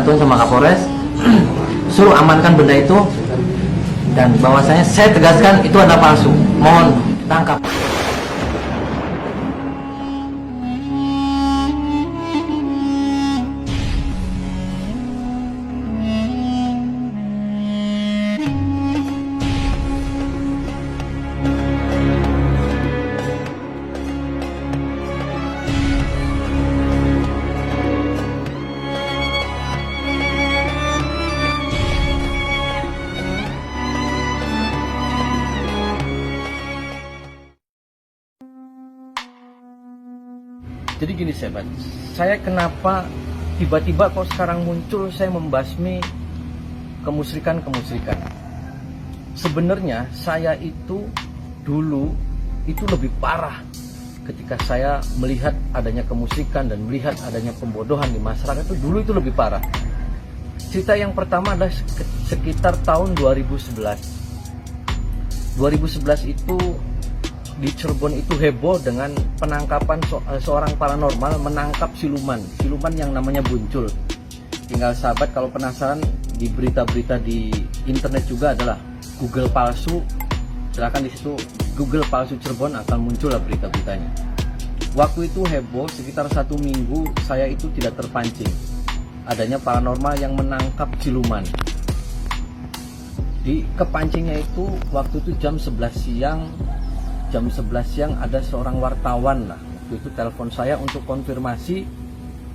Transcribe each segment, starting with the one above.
bantuan sama Kapolres, suruh amankan benda itu, dan bahwasanya saya tegaskan itu adalah palsu. Mohon tangkap. Jadi gini sahabat, saya kenapa tiba-tiba kok sekarang muncul saya membasmi kemusyrikan. Sebenarnya saya itu dulu itu lebih parah ketika saya melihat adanya kemusyrikan dan melihat adanya pembodohan di masyarakat. Itu dulu itu lebih parah. Cerita yang pertama adalah sekitar tahun 2011. 2011 itu di Cirebon itu heboh dengan penangkapan seorang paranormal menangkap siluman yang namanya Buncul. Tinggal sahabat kalau penasaran, di berita-berita di internet juga adalah Google palsu, silakan di situ Google palsu Cirebon akan muncul lah berita-beritanya. Waktu itu heboh sekitar 1 minggu, saya itu tidak terpancing adanya paranormal yang menangkap siluman. Di kepancingnya itu waktu itu jam 11 siang ada seorang wartawan lah, waktu itu telepon saya untuk konfirmasi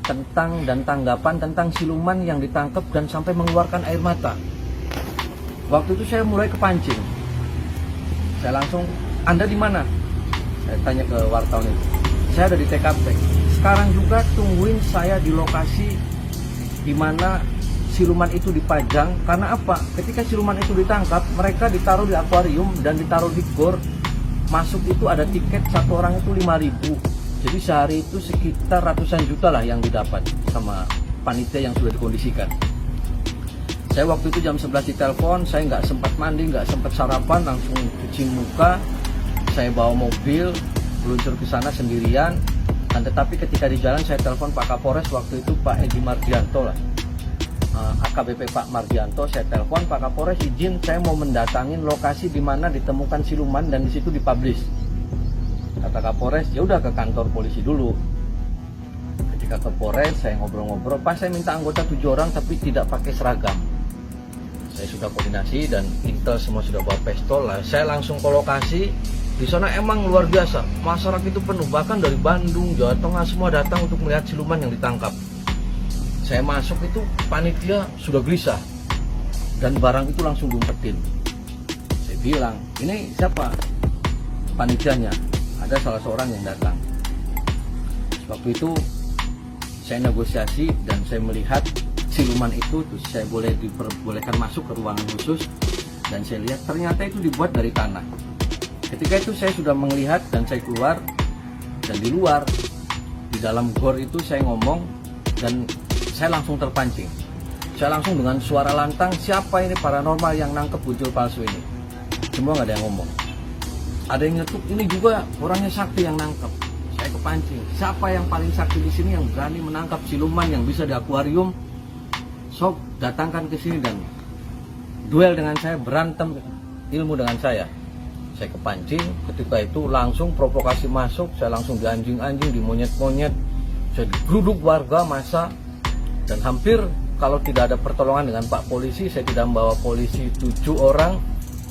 tentang dan tanggapan tentang siluman yang ditangkap dan sampai mengeluarkan air mata. Waktu itu saya mulai kepancing. Saya langsung, "Anda di mana?" Saya tanya ke wartawan itu. "Saya ada di TKP." Sekarang juga tungguin saya di lokasi di mana siluman itu dipajang. Karena apa? Ketika siluman itu ditangkap, mereka ditaruh di akuarium dan ditaruh di gor. Masuk itu ada tiket, satu orang itu 5.000. Jadi sehari itu sekitar ratusan juta lah yang didapat sama panitia yang sudah dikondisikan. Saya waktu itu jam 11 ditelepon, saya nggak sempat mandi, nggak sempat sarapan, langsung cuci muka. Saya bawa mobil, meluncur ke sana sendirian. Dan tetapi ketika di jalan saya telepon Pak Kapolres waktu itu, Pak Edi Mardianto lah. AKBP Pak Mardianto, saya telepon, "Pak Kapolres izin saya mau mendatangin lokasi di mana ditemukan siluman dan di situ dipublish." Kata Kapolres, "Ya udah ke kantor polisi dulu." Ketika ke Polres saya ngobrol-ngobrol, "Pak, saya minta anggota 7 orang tapi tidak pakai seragam." Saya sudah koordinasi dan intel semua sudah bawa pistol lah. Saya langsung ke lokasi. Di sana emang luar biasa, masyarakat itu penuh, bahkan dari Bandung, Jawa Tengah semua datang untuk melihat siluman yang ditangkap. Saya masuk itu panitia sudah gelisah dan barang itu langsung diumpetin. Saya bilang, "Ini siapa panitianya?" Ada salah seorang yang datang. Waktu itu saya negosiasi dan saya melihat siluman itu, terus saya diperbolehkan masuk ke ruangan khusus dan saya lihat ternyata itu dibuat dari tanah. Ketika itu saya sudah melihat dan saya keluar, dan di luar di dalam gor itu saya ngomong dan saya langsung terpancing. Saya langsung dengan suara lantang, "Siapa ini paranormal yang nangkep Buncul palsu ini?" Semua nggak ada yang ngomong. Ada yang nyetuk, "Ini juga orangnya sakti yang nangkep." Saya kepancing. Siapa yang paling sakti di sini yang berani menangkap siluman yang bisa di akuarium? Sok datangkan ke sini dan duel dengan saya, berantem ilmu dengan saya. Saya kepancing. Ketika itu langsung provokasi masuk. Saya langsung dianjing-anjing, dimonyet-monyet. Saya digeruduk warga massa. Dan hampir kalau tidak ada pertolongan dengan Pak Polisi, saya tidak membawa polisi 7 orang,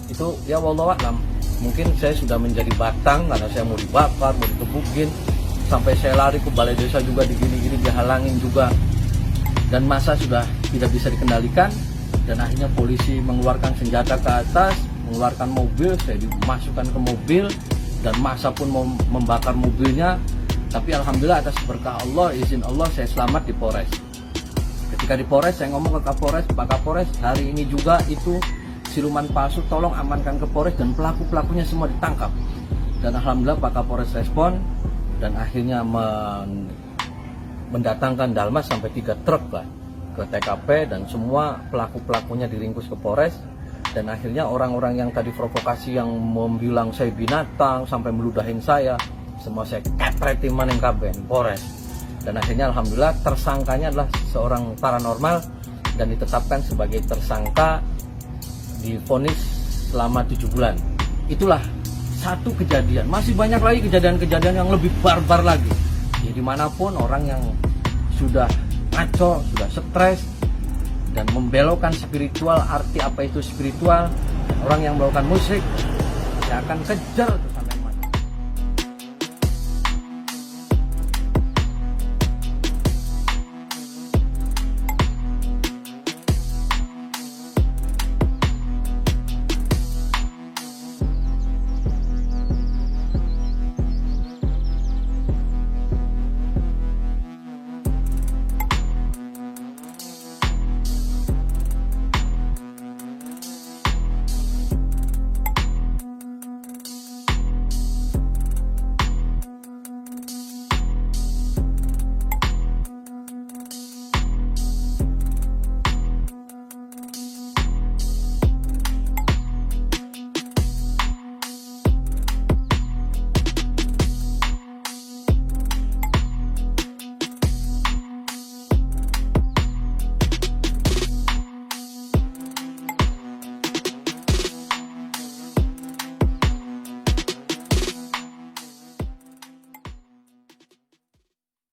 itu ya wallahualam. Mungkin saya sudah menjadi batang karena saya mau dibakar, mau dikebukin. Sampai saya lari ke balai desa juga digini-gini, dihalangin juga. Dan massa sudah tidak bisa dikendalikan. Dan akhirnya polisi mengeluarkan senjata ke atas, mengeluarkan mobil, saya dimasukkan ke mobil. Dan massa pun mau membakar mobilnya. Tapi alhamdulillah atas berkah Allah, izin Allah, saya selamat di Polres. Ketika di Polres saya ngomong ke Kapolres, "Pak Kapolres, hari ini juga itu siluman palsu, tolong amankan ke Polres dan pelaku-pelakunya semua ditangkap." Dan alhamdulillah Pak Kapolres respon dan akhirnya mendatangkan Dalmas sampai 3 truk lah ke TKP dan semua pelaku-pelakunya diringkus ke Polres. Dan akhirnya orang-orang yang tadi provokasi yang membilang saya binatang sampai meludahin saya, semua saya kepretin maning kabeh Polres. Dan akhirnya alhamdulillah tersangkanya adalah seorang paranormal dan ditetapkan sebagai tersangka, divonis selama 7 bulan. Itulah satu kejadian. Masih banyak lagi kejadian-kejadian yang lebih barbar lagi. Jadi dimanapun orang yang sudah ngaco, sudah stres dan membelokkan spiritual, arti apa itu spiritual, orang yang melakukan musik, saya akan kejar